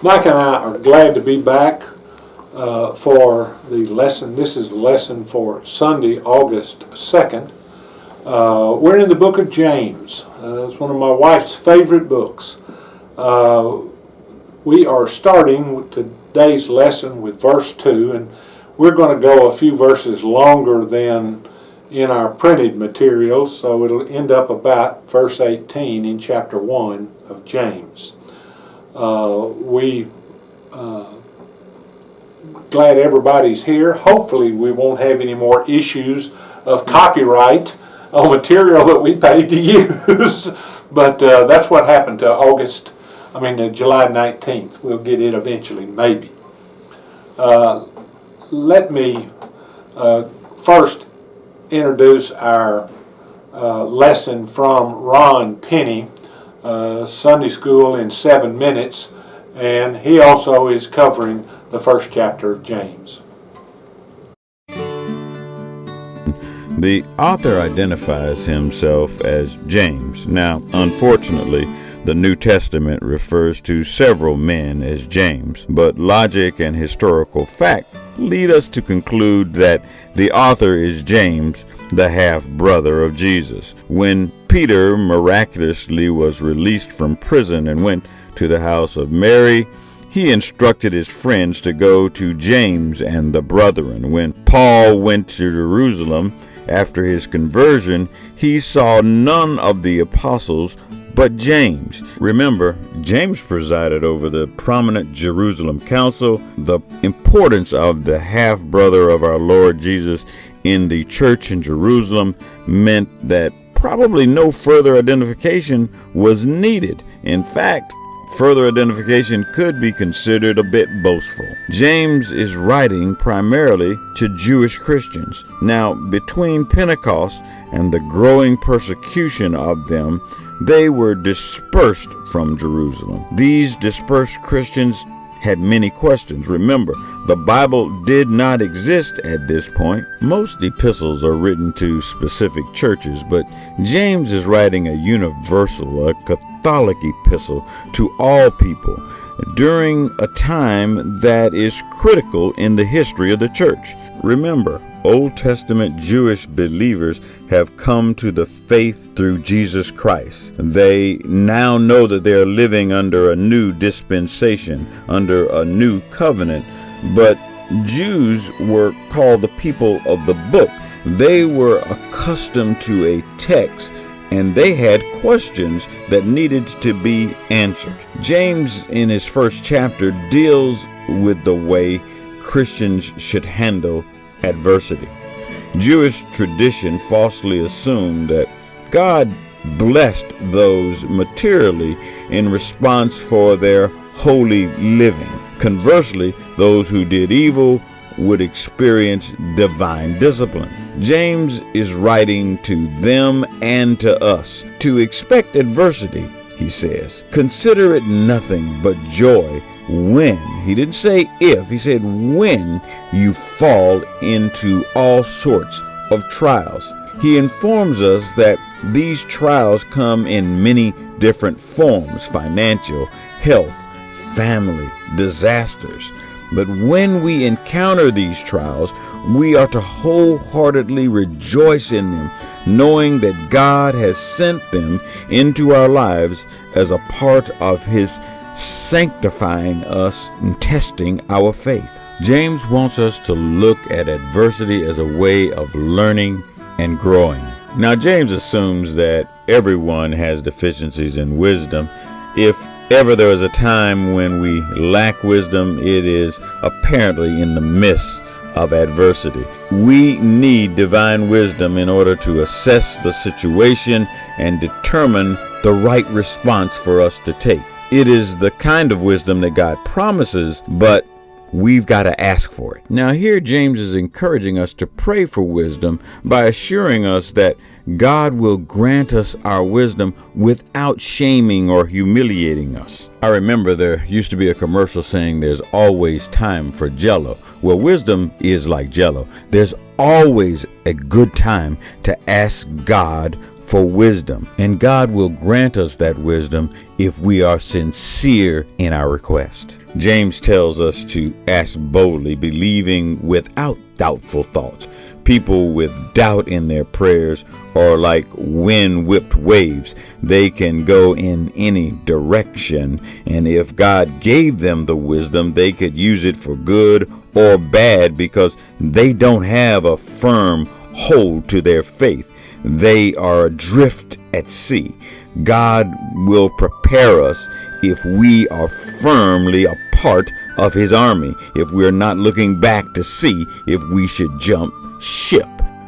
Mike and I are glad to be back for the lesson. This is the lesson for Sunday, August 2nd. We're in the book of James. It's one of my wife's favorite books. We are starting with today's lesson with verse 2, and we're going to go a few verses longer than in our printed materials, so it'll end up about verse 18 in chapter 1 of James. Glad everybody's here. Hopefully we won't have any more issues of copyright on material that we paid to use. But that's what happened to July 19th. We'll get it eventually, maybe. Let me first introduce our lesson from Ron Penny, Sunday School in 7 minutes, and he also is covering the first chapter of James. The author identifies himself as James. Now, unfortunately, the New Testament refers to several men as James, but logic and historical fact lead us to conclude that the author is James, the half-brother of Jesus. When Peter miraculously was released from prison and went to the house of Mary, he instructed his friends to go to James and the brethren. When Paul went to Jerusalem after his conversion, he saw none of the apostles but James. Remember, James presided over the prominent Jerusalem council. The importance of the half-brother of our Lord Jesus in the church in Jerusalem meant that probably no further identification was needed. In fact, further identification could be considered a bit boastful. James is writing primarily to Jewish Christians. Now, between Pentecost and the growing persecution of them, they were dispersed from Jerusalem. These dispersed Christians had many questions. Remember, the Bible did not exist at this point. Most epistles are written to specific churches, but James is writing a universal, a Catholic epistle to all people during a time that is critical in the history of the church. Remember, Old Testament Jewish believers have come to the faith through Jesus Christ. They now know that they are living under a new dispensation, under a new covenant. But Jews were called the people of the book. They were accustomed to a text, and they had questions that needed to be answered. James, in his first chapter, deals with the way Christians should handle adversity. Jewish tradition falsely assumed that God blessed those materially in response for their holy living. Conversely, those who did evil would experience divine discipline. James is writing to them and to us to expect adversity, he says. Consider it nothing but joy when, he didn't say if, he said when you fall into all sorts of trials. He informs us that these trials come in many different forms: financial, health, family, disasters. But when we encounter these trials, we are to wholeheartedly rejoice in them, knowing that God has sent them into our lives as a part of His sanctifying us and testing our faith. James wants us to look at adversity as a way of learning and growing. Now, James assumes that everyone has deficiencies in wisdom. If ever there is a time when we lack wisdom, it is apparently in the midst of adversity. We need divine wisdom in order to assess the situation and determine the right response for us to take. It is the kind of wisdom that God promises, but we've got to ask for it. Now, here James is encouraging us to pray for wisdom by assuring us that God will grant us our wisdom without shaming or humiliating us. I remember there used to be a commercial saying there's always time for Jell-O. Well, wisdom is like Jell-O. There's always a good time to ask God for wisdom, and God will grant us that wisdom if we are sincere in our request. James tells us to ask boldly, believing without doubtful thoughts. People with doubt in their prayers are like wind-whipped waves. They can go in any direction, and if God gave them the wisdom, they could use it for good or bad because they don't have a firm hold to their faith. They are adrift at sea. God will prepare us if we are firmly a part of His army, if we're not looking back to see if we should jump ship.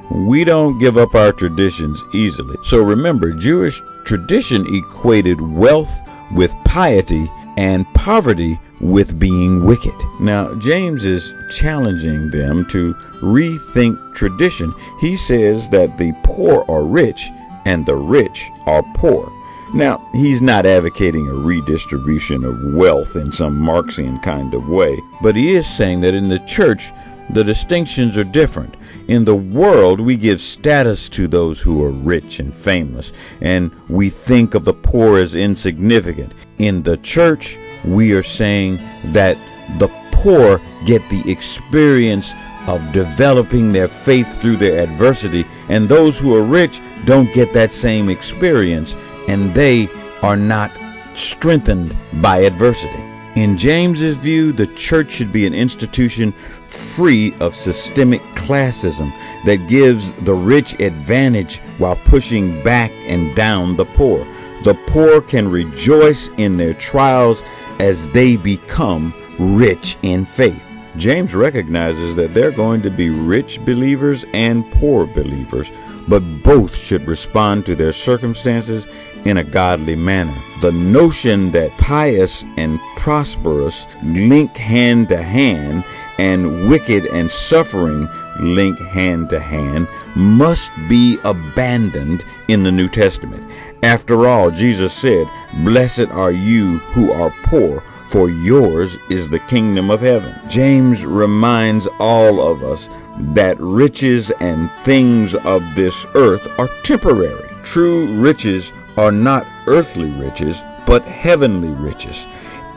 We don't give up our traditions easily. So remember, Jewish tradition equated wealth with piety and poverty with being wicked. Now, James is challenging them to rethink tradition. He says that the poor are rich and the rich are poor. Now, he's not advocating a redistribution of wealth in some Marxian kind of way, but he is saying that in the church, the distinctions are different. In the world, we give status to those who are rich and famous, and we think of the poor as insignificant. In the church, we are saying that the poor get the experience of developing their faith through their adversity, and those who are rich don't get that same experience, and they are not strengthened by adversity. In James's view, the church should be an institution free of systemic classism that gives the rich advantage while pushing back and down the poor. The poor can rejoice in their trials as they become rich in faith. James recognizes that there are going to be rich believers and poor believers, but both should respond to their circumstances in a godly manner. The notion that pious and prosperous link hand to hand and wicked and suffering link hand to hand must be abandoned in the New Testament. After all, Jesus said, "Blessed are you who are poor, for yours is the kingdom of heaven." James reminds all of us that riches and things of this earth are temporary. True riches are not earthly riches, but heavenly riches.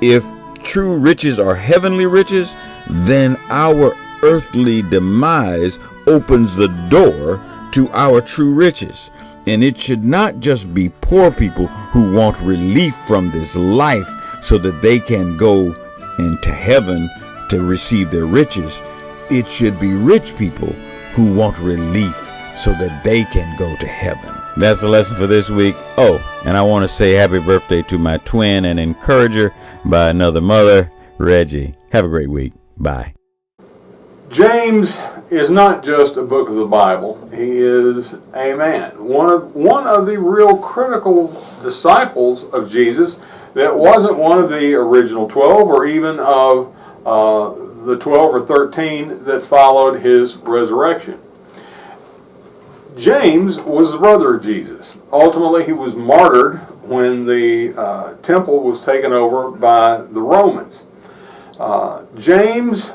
If true riches are heavenly riches, then our earthly demise opens the door to our true riches. And it should not just be poor people who want relief from this life so that they can go into heaven to receive their riches. It should be rich people who want relief so that they can go to heaven. That's the lesson for this week. Oh, and I want to say happy birthday to my twin and encourager by another mother, Reggie. Have a great week. Bye. James is not just a book of the Bible. He is a man. One of the real critical disciples of Jesus that wasn't one of the original 12 or even of the 12 or 13 that followed his resurrection. James was the brother of Jesus. Ultimately, he was martyred when the temple was taken over by the Romans. James,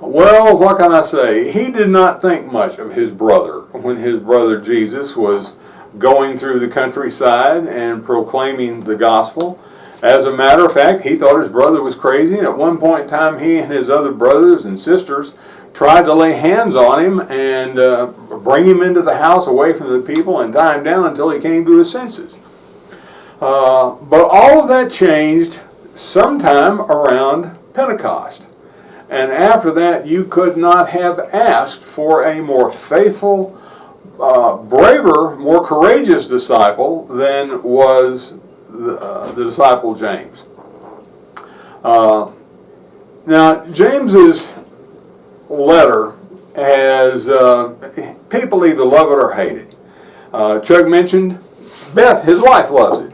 well, what can I say? He did not think much of his brother when his brother Jesus was going through the countryside and proclaiming the gospel. As a matter of fact, he thought his brother was crazy, and at one point in time, he and his other brothers and sisters tried to lay hands on him and bring him into the house away from the people and tie him down until he came to his senses. But all of that changed sometime around Pentecost. And after that, you could not have asked for a more faithful, braver, more courageous disciple than was the disciple James. Now, James's letter has people either love it or hate it. Chuck mentioned Beth, his wife, loves it.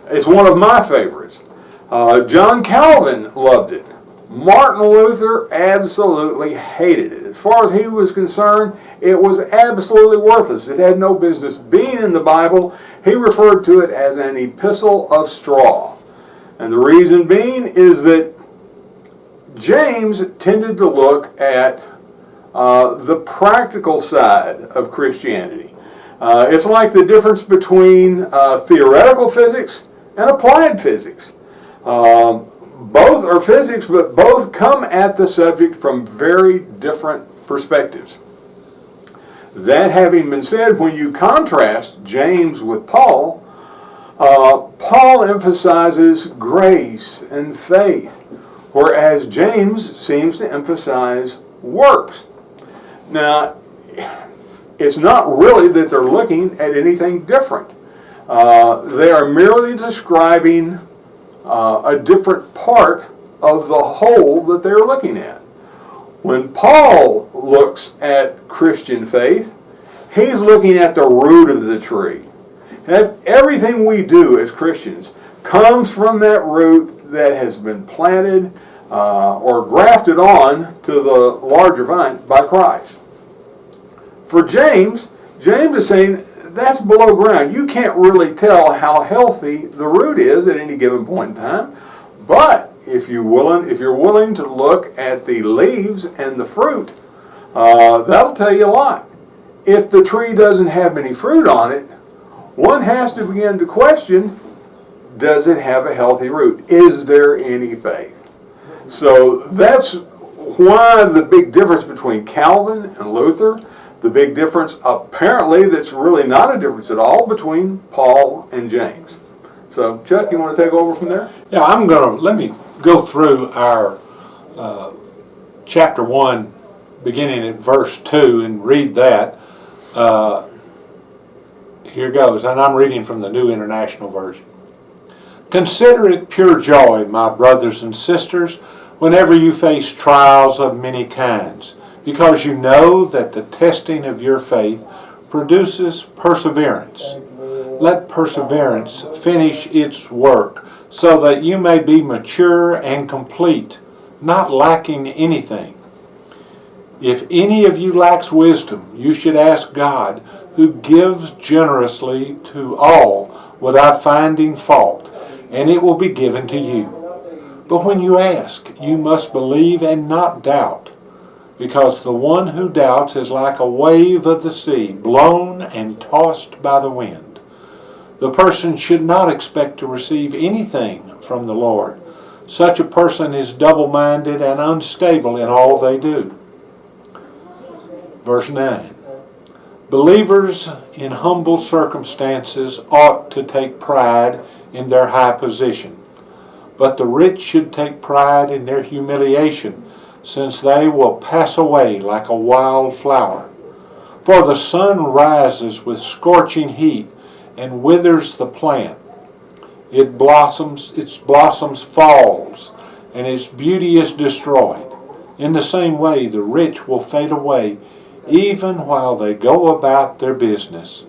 It's one of my favorites. John Calvin loved it. Martin Luther absolutely hated it. As far as he was concerned, it was absolutely worthless. It had no business being in the Bible. He referred to it as an epistle of straw. And the reason being is that James tended to look at the practical side of Christianity. It's like the difference between theoretical physics and applied physics. Both are physics, but both come at the subject from very different perspectives. That having been said, when you contrast James with Paul, Paul emphasizes grace and faith, whereas James seems to emphasize works. Now, it's not really that they're looking at anything different. They are merely describing a different part of the whole that they're looking at. When Paul looks at Christian faith, he's looking at the root of the tree. And everything we do as Christians comes from that root that has been planted or grafted on to the larger vine by Christ. For James is saying that's below ground. You can't really tell how healthy the root is at any given point in time. But if you're willing to look at the leaves and the fruit, that'll tell you a lot. If the tree doesn't have any fruit on it, one has to begin to question, does it have a healthy root? Is there any faith? So that's why the big difference between Calvin and Luther, the big difference apparently that's really not a difference at all between Paul and James. So Chuck, you want to take over from there? Yeah, let me go through our chapter 1, beginning at verse 2, and read that. Here goes, and I'm reading from the New International Version. Consider it pure joy, my brothers and sisters, whenever you face trials of many kinds, because you know that the testing of your faith produces perseverance. Let perseverance finish its work, so that you may be mature and complete, not lacking anything. If any of you lacks wisdom, you should ask God, who gives generously to all without finding fault, and it will be given to you. But when you ask, you must believe and not doubt, because the one who doubts is like a wave of the sea, blown and tossed by the wind. The person should not expect to receive anything from the Lord. Such a person is double-minded and unstable in all they do. Verse 9. Believers in humble circumstances ought to take pride in their high position, but the rich should take pride in their humiliation, since they will pass away like a wild flower. For the sun rises with scorching heat and withers the plant. Its blossoms falls, and its beauty is destroyed. In the same way, the rich will fade away, even while they go about their business.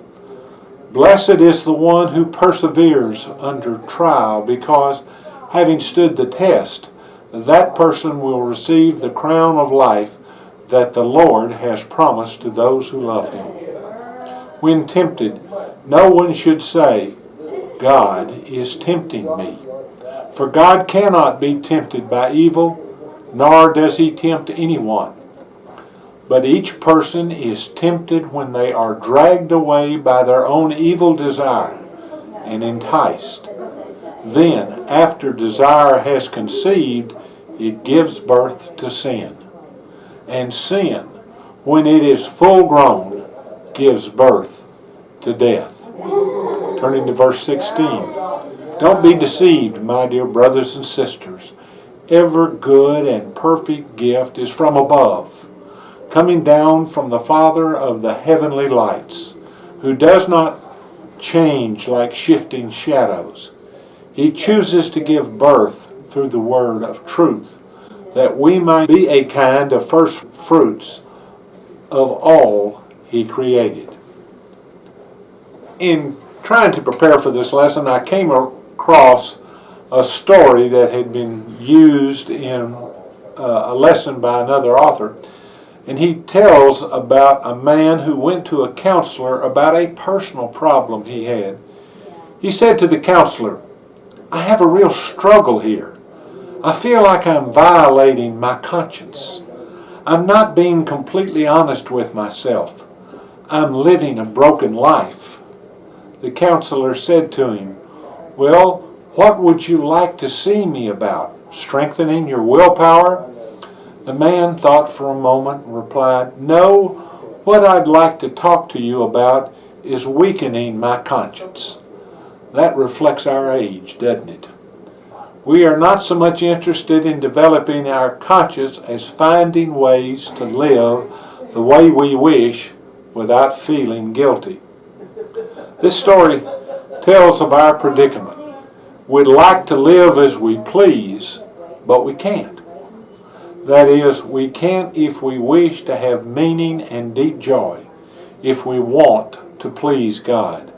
Blessed is the one who perseveres under trial, because, having stood the test, that person will receive the crown of life that the Lord has promised to those who love him. When tempted, no one should say, God is tempting me. For God cannot be tempted by evil, nor does he tempt anyone. But each person is tempted when they are dragged away by their own evil desire and enticed. Then, after desire has conceived, it gives birth to sin. And sin, when it is full grown, gives birth to death. Turning to verse 16. Don't be deceived, my dear brothers and sisters. Every good and perfect gift is from above, coming down from the Father of the heavenly lights, who does not change like shifting shadows. He chooses to give birth through the word of truth, that we might be a kind of first fruits of all he created. In trying to prepare for this lesson, I came across a story that had been used in a lesson by another author. And he tells about a man who went to a counselor about a personal problem he had. He said to the counselor, I have a real struggle here. I feel like I'm violating my conscience. I'm not being completely honest with myself. I'm living a broken life. The counselor said to him, well, what would you like to see me about? Strengthening your willpower? The man thought for a moment and replied, no, what I'd like to talk to you about is weakening my conscience. That reflects our age, doesn't it? We are not so much interested in developing our conscience as finding ways to live the way we wish without feeling guilty. This story tells of our predicament. We'd like to live as we please, but we can't. That is, we can't if we wish to have meaning and deep joy, if we want to please God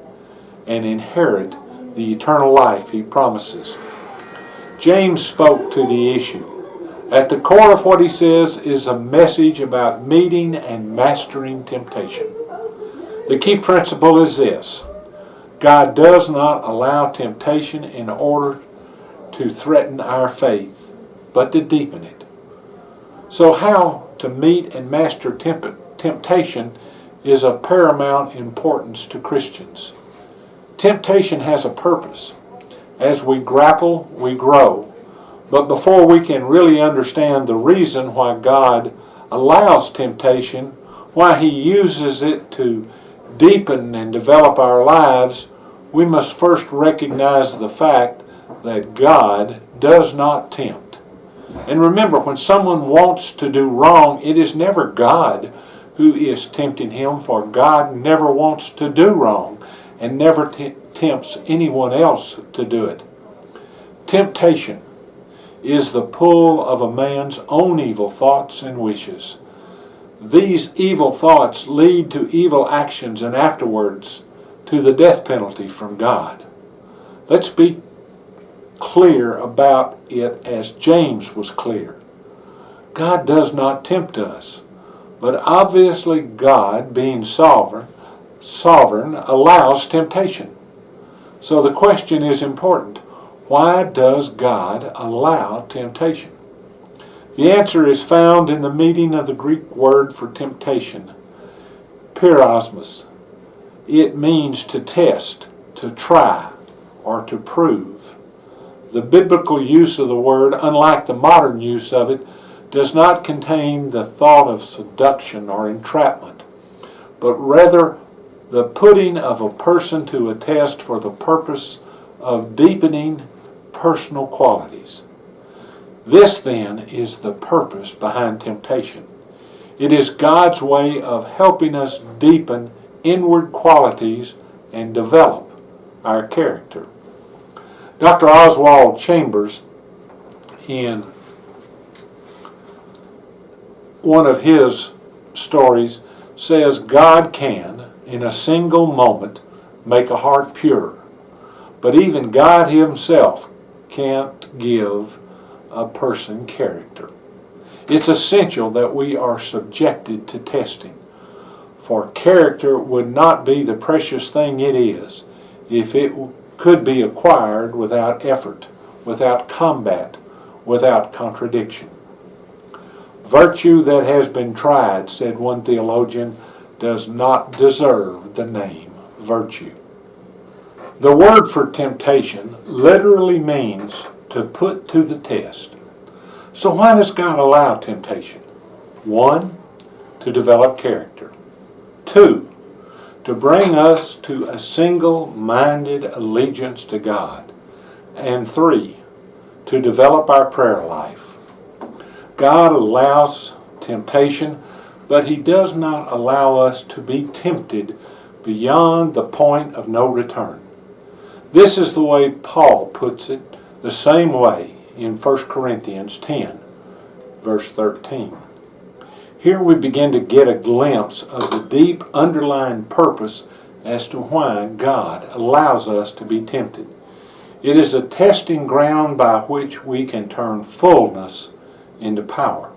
and inherit the eternal life He promises. James spoke to the issue. At the core of what he says is a message about meeting and mastering temptation. The key principle is this: God does not allow temptation in order to threaten our faith, but to deepen it. So how to meet and master temptation is of paramount importance to Christians. Temptation has a purpose. As we grapple, we grow. But before we can really understand the reason why God allows temptation, why He uses it to deepen and develop our lives, we must first recognize the fact that God does not tempt. And remember, when someone wants to do wrong, it is never God who is tempting him, for God never wants to do wrong and never tempts anyone else to do it. Temptation is the pull of a man's own evil thoughts and wishes. These evil thoughts lead to evil actions and afterwards to the death penalty from God. Let's be clear about it as James was clear. God does not tempt us, but obviously God, being sovereign, allows temptation. So the question is important. Why does God allow temptation? The answer is found in the meaning of the Greek word for temptation, peirasmos. It means to test, to try, or to prove. The biblical use of the word, unlike the modern use of it, does not contain the thought of seduction or entrapment, but rather the putting of a person to a test for the purpose of deepening personal qualities. This, then, is the purpose behind temptation. It is God's way of helping us deepen inward qualities and develop our character. Dr. Oswald Chambers, in one of his stories, says God can, in a single moment, make a heart pure. But even God Himself can't give a person character. It's essential that we are subjected to testing, for character would not be the precious thing it is if it could be acquired without effort, without combat, without contradiction. Virtue that has been tried, said one theologian, does not deserve the name virtue. The word for temptation literally means to put to the test. So why does God allow temptation? 1, to develop character. 2, to bring us to a single-minded allegiance to God. And 3, to develop our prayer life. God allows temptation, but He does not allow us to be tempted beyond the point of no return. This is the way Paul puts it, the same way in 1 Corinthians 10, verse 13. Here we begin to get a glimpse of the deep underlying purpose as to why God allows us to be tempted. It is a testing ground by which we can turn fullness into power.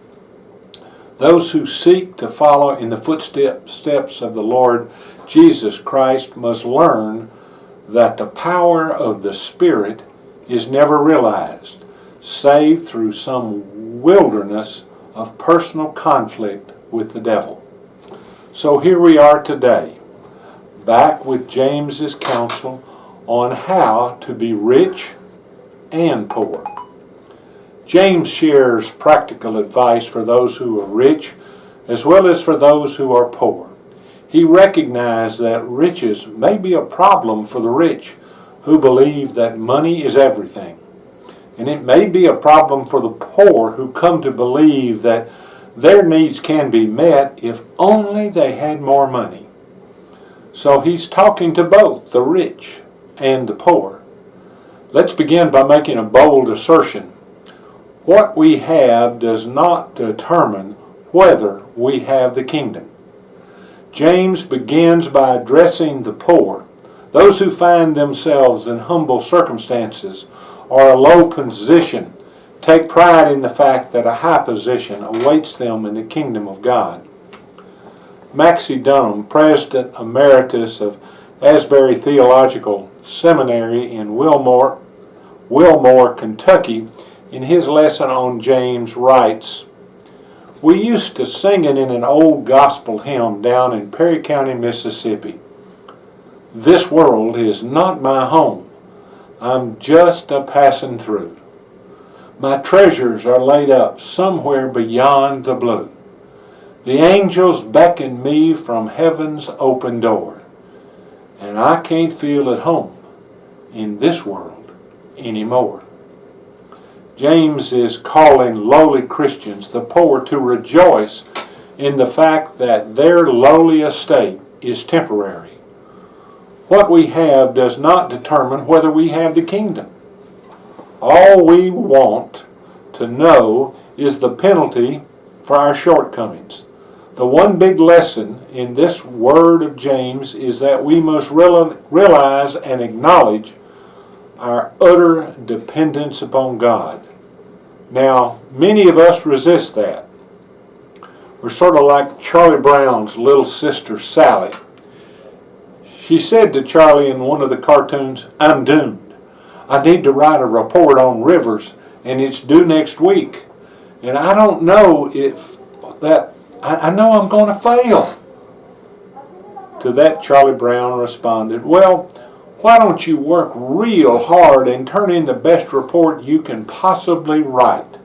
Those who seek to follow in the footsteps of the Lord Jesus Christ must learn that the power of the Spirit is never realized, save through some wilderness of personal conflict with the devil. So here we are today, back with James's counsel on how to be rich and poor. James shares practical advice for those who are rich as well as for those who are poor. He recognized that riches may be a problem for the rich who believe that money is everything. And it may be a problem for the poor who come to believe that their needs can be met if only they had more money. So he's talking to both the rich and the poor. Let's begin by making a bold assertion. What we have does not determine whether we have the kingdom. James begins by addressing the poor, those who find themselves in humble circumstances or a low position, take pride in the fact that a high position awaits them in the kingdom of God. Maxie Dunham, President Emeritus of Asbury Theological Seminary in Wilmore, Kentucky, in his lesson on James writes, "We used to sing it in an old gospel hymn down in Perry County, Mississippi. This world is not my home. I'm just a passing through. My treasures are laid up somewhere beyond the blue. The angels beckon me from heaven's open door, and I can't feel at home in this world anymore." James is calling lowly Christians, the poor, to rejoice in the fact that their lowly estate is temporary. What we have does not determine whether we have the kingdom. All we want to know is the penalty for our shortcomings. The one big lesson in this word of James is that we must realize and acknowledge our utter dependence upon God. Now, many of us resist that. We're sort of like Charlie Brown's little sister Sally. She said to Charlie in one of the cartoons, "I'm doomed. I need to write a report on rivers, and it's due next week. And I don't know if that, I know I'm going to fail." To that, Charlie Brown responded, "Well, why don't you work real hard and turn in the best report you can possibly write?"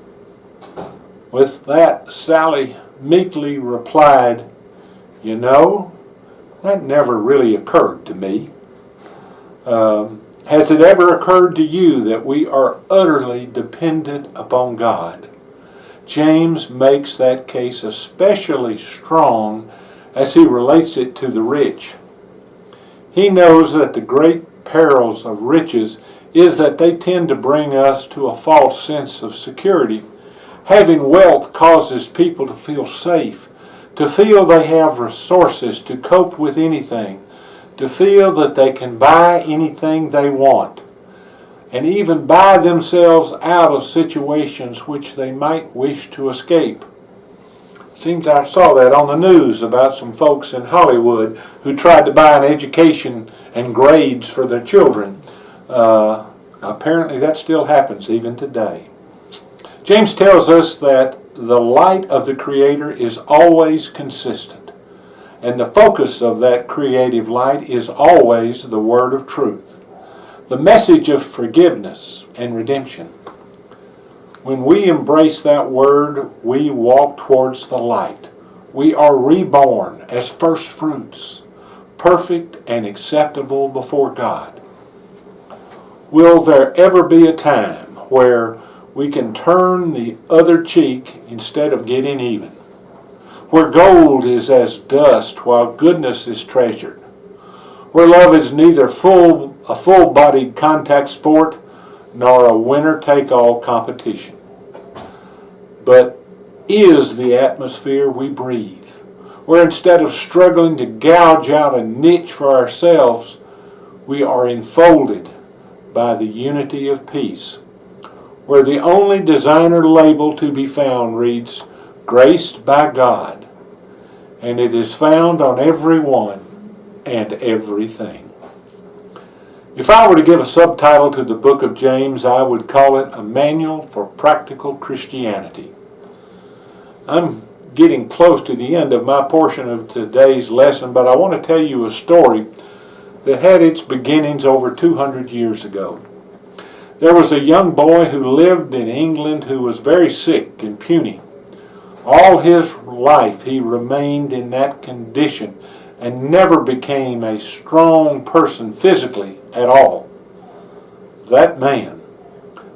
With that, Sally meekly replied, "You know, that never really occurred to me." Has it ever occurred to you that we are utterly dependent upon God? James makes that case especially strong as he relates it to the rich. He knows that the great perils of riches is that they tend to bring us to a false sense of security. Having wealth causes people to feel safe, to feel they have resources to cope with anything, to feel that they can buy anything they want, and even buy themselves out of situations which they might wish to escape. Seems I saw that on the news about some folks in Hollywood who tried to buy an education and grades for their children. Apparently that still happens even today. James tells us that the light of the Creator is always consistent, and the focus of that creative light is always the word of truth, the message of forgiveness and redemption. When we embrace that word, we walk towards the light. We are reborn as first fruits, perfect and acceptable before God. Will there ever be a time where we can turn the other cheek instead of getting even? Where gold is as dust while goodness is treasured? Where love is neither a full-bodied contact sport nor a winner-take-all competition, but is the atmosphere we breathe, where instead of struggling to gouge out a niche for ourselves, we are enfolded by the unity of peace, where the only designer label to be found reads, "Graced by God," and it is found on everyone and everything. If I were to give a subtitle to the book of James, I would call it A Manual for Practical Christianity. I'm getting close to the end of my portion of today's lesson, but I want to tell you a story that had its beginnings over 200 years ago. There was a young boy who lived in England who was very sick and puny. All his life he remained in that condition and never became a strong person physically at all. That man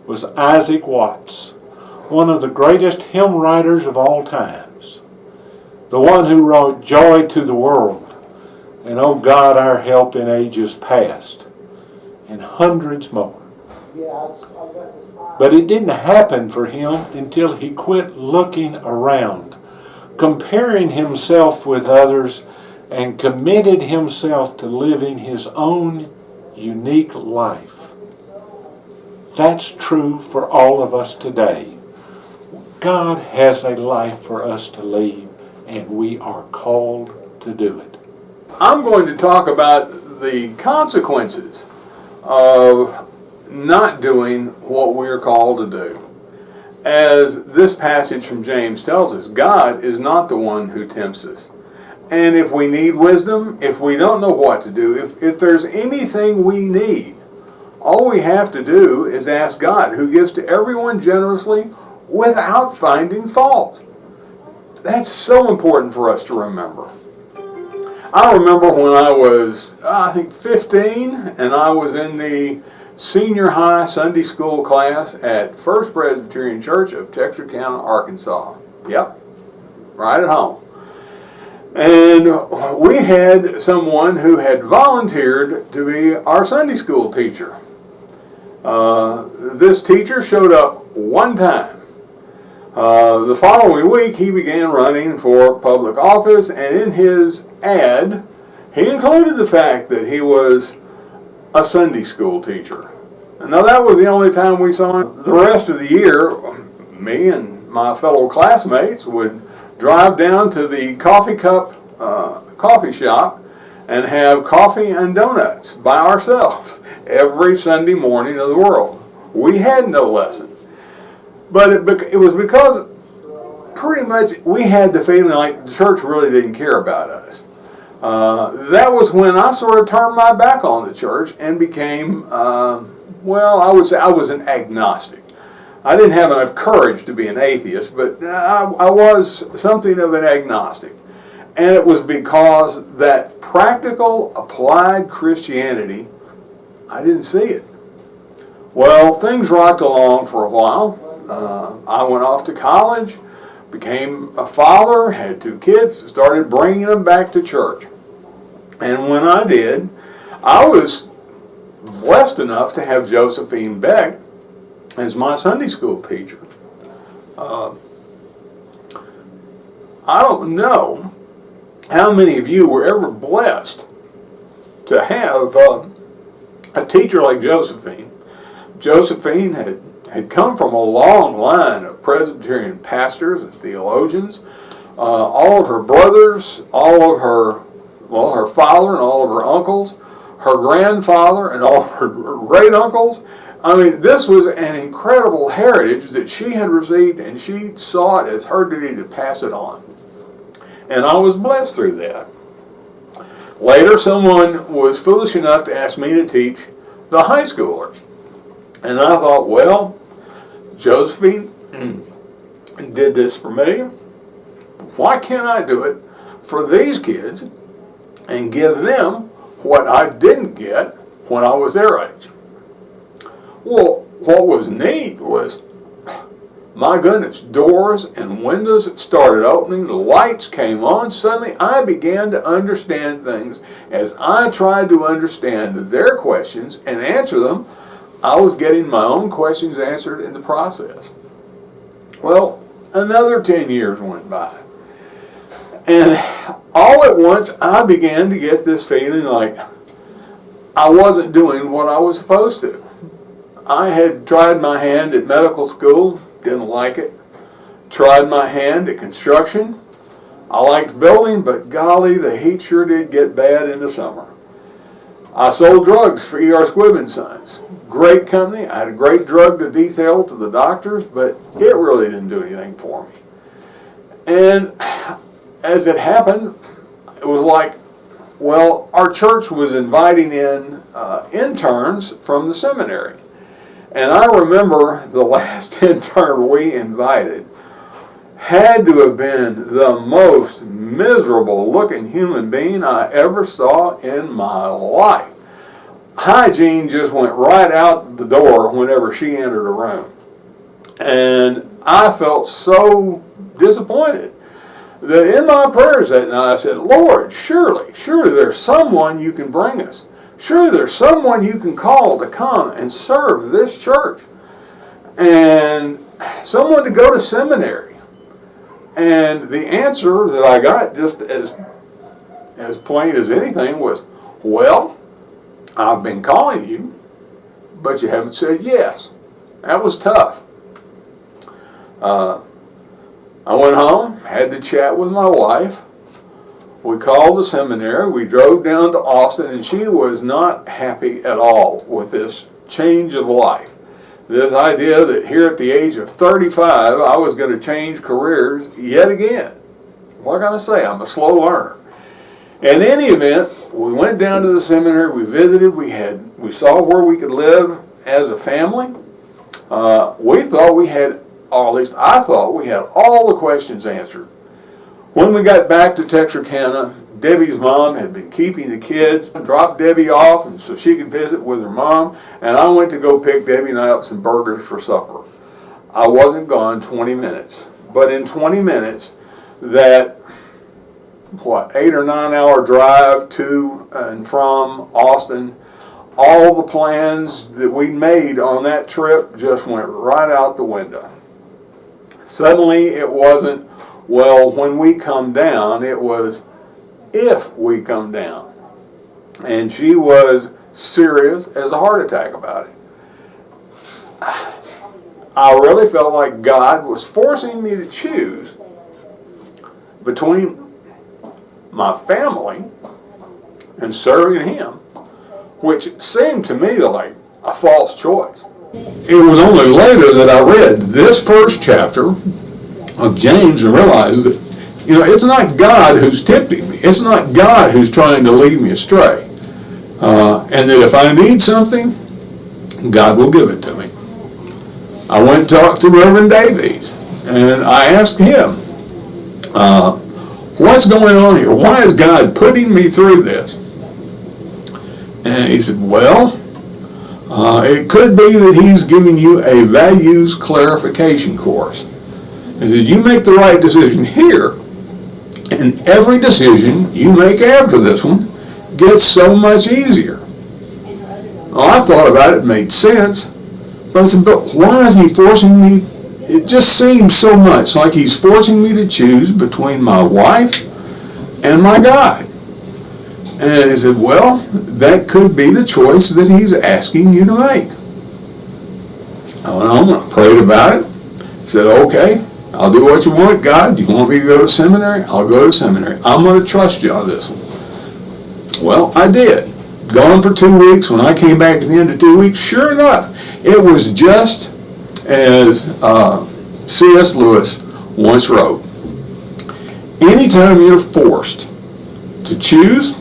was Isaac Watts, one of the greatest hymn writers of all times, the one who wrote Joy to the World and O God, our help in ages past, and hundreds more. But it didn't happen for him until he quit looking around, comparing himself with others, and committed himself to living his own unique life. That's true for all of us today. God has a life for us to lead, and we are called to do it. I'm going to talk about the consequences of not doing what we're called to do. As this passage from James tells us, God is not the one who tempts us. And if we need wisdom, if we don't know what to do, if there's anything we need, all we have to do is ask God, who gives to everyone generously without finding fault. That's so important for us to remember. I remember when I was, I think 15, and I was in the senior high Sunday school class at First Presbyterian Church of Texarkana, Arkansas. Yep, right at home. And we had someone who had volunteered to be our Sunday school teacher. This teacher showed up one time. The following week, he began running for public office, and in his ad, he included the fact that he was a Sunday school teacher. Now, that was the only time we saw him. The rest of the year, me and my fellow classmates would drive down to the coffee shop and have coffee and donuts by ourselves every Sunday morning of the world. We had no lesson. But it was because pretty much we had the feeling like the church really didn't care about us. That was when I sort of turned my back on the church and became, well, I would say I was an agnostic. I didn't have enough courage to be an atheist, but I was something of an agnostic. And it was because that practical, applied Christianity, I didn't see it. Well, things rocked along for a while. I went off to college, became a father, had 2 kids, started bringing them back to church. And when I did, I was blessed enough to have Josephine Beck as my Sunday school teacher. I don't know how many of you were ever blessed to have a teacher like Josephine. Josephine had come from a long line of Presbyterian pastors and theologians. All of her brothers, all of her father and all of her uncles, her grandfather and all of her great uncles. I mean, this was an incredible heritage that she had received, and she saw it as her duty to pass it on. And I was blessed through that. Later, someone was foolish enough to ask me to teach the high schoolers. And I thought, well, Josephine did this for me. Why can't I do it for these kids and give them what I didn't get when I was their age? Well, what was neat was, my goodness, doors and windows started opening, the lights came on. Suddenly I began to understand things. As I tried to understand their questions and answer them, I was getting my own questions answered in the process. Well, another 10 years went by. And all at once, I began to get this feeling like I wasn't doing what I was supposed to. I had tried my hand at medical school, didn't like it. Tried my hand at construction. I liked building, but golly, the heat sure did get bad in the summer. I sold drugs for E.R. Squibb & Sons. Great company. I had a great drug to detail to the doctors, but it really didn't do anything for me. And as it happened, it was like, well, our church was inviting in interns from the seminary. And I remember the last intern we invited had to have been the most miserable looking human being I ever saw in my life. Hygiene just went right out the door whenever she entered a room. And I felt so disappointed that in my prayers that night I said, Lord, surely there's someone you can bring us. Surely there's someone you can call to come and serve this church. And someone to go to seminary. And the answer that I got, just as plain as anything, was, well, I've been calling you, but you haven't said yes. That was tough. I went home, had the chat with my wife. We called the seminary. We drove down to Austin, and she was not happy at all with this change of life. This idea that here at the age of 35, I was going to change careers yet again. What can I say? I'm a slow learner. In any event, we went down to the seminary. We visited. We saw where we could live as a family. We thought we had, or at least I thought we had all the questions answered. When we got back to Texarkana, Debbie's mom had been keeping the kids, dropped Debbie off and so she could visit with her mom, and I went to go pick Debbie and I up some burgers for supper. I wasn't gone 20 minutes, but in 20 minutes, that 8 or 9 hour drive to and from Austin, all the plans that we made on that trip just went right out the window. Suddenly it wasn't, well, when we come down, it was, if we come down. And she was serious as a heart attack about it. I really felt like God was forcing me to choose between my family and serving Him, which seemed to me like a false choice. It was only later that I read this first chapter of James and realized that, it's not God who's tempting me. It's not God who's trying to lead me astray. And that if I need something, God will give it to me. I went and talked to Reverend Davies, and I asked him, what's going on here? Why is God putting me through this? And he said, well, it could be that He's giving you a values clarification course. He said, you make the right decision here, and every decision you make after this one gets so much easier. Well, I thought about it, made sense, but I said, but why is He forcing me? It just seems so much like He's forcing me to choose between my wife and my God. And he said, well, that could be the choice that He's asking you to make. I went home, I prayed about it, said, okay, I'll do what you want, God. You want me to go to seminary? I'll go to seminary. I'm going to trust you on this one. Well, I did. Gone for 2 weeks. When I came back at the end of 2 weeks, sure enough, it was just as C.S. Lewis once wrote. Anytime you're forced to choose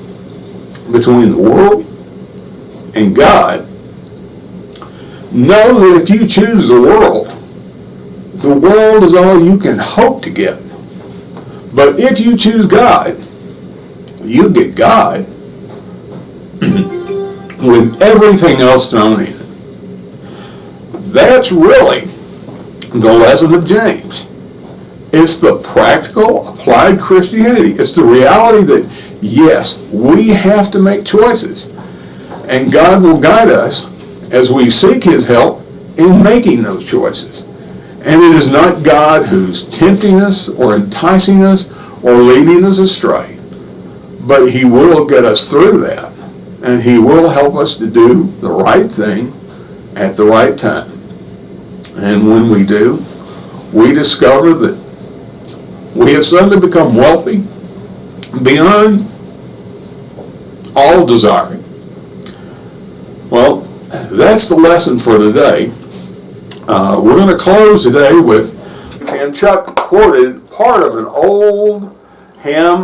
between the world and God, know that if you choose the world is all you can hope to get. But if you choose God, you get God with everything else thrown in. That's really the lesson of James. It's the practical, applied Christianity. It's the reality that, yes, we have to make choices. And God will guide us as we seek His help in making those choices. And it is not God who's tempting us or enticing us or leading us astray. But He will get us through that. And He will help us to do the right thing at the right time. And when we do, we discover that we have suddenly become wealthy beyond all desiring. Well, that's the lesson for today. We're going to close today with, and Chuck quoted part of an old hymn.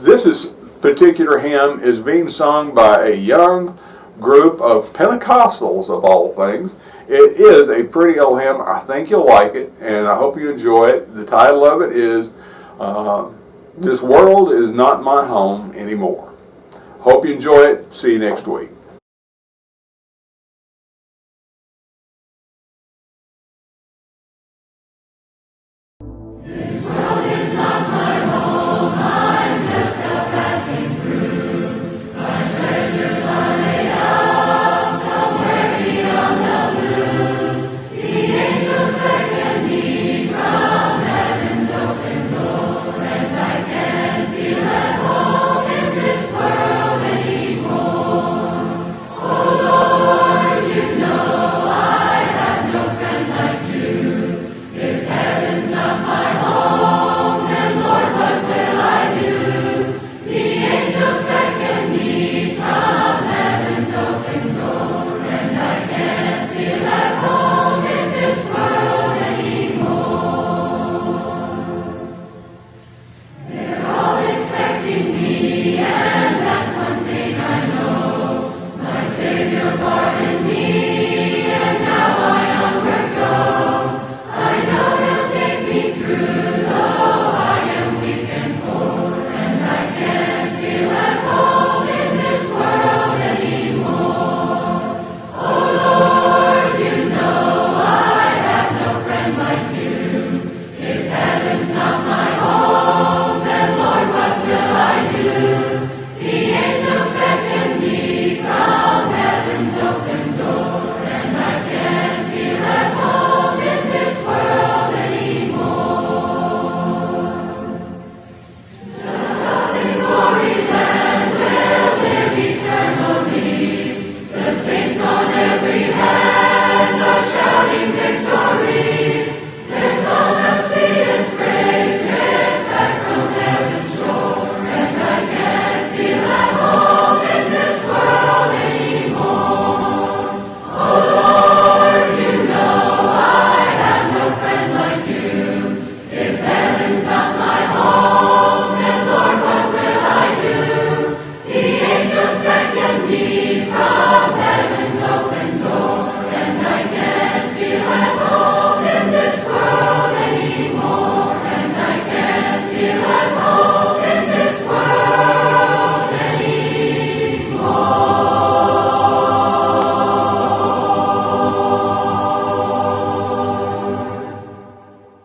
This particular hymn is being sung by a young group of Pentecostals, of all things. It is a pretty old hymn. I think you'll like it, and I hope you enjoy it. The title of it is This World Is Not My Home Anymore. Hope you enjoy it. See you next week.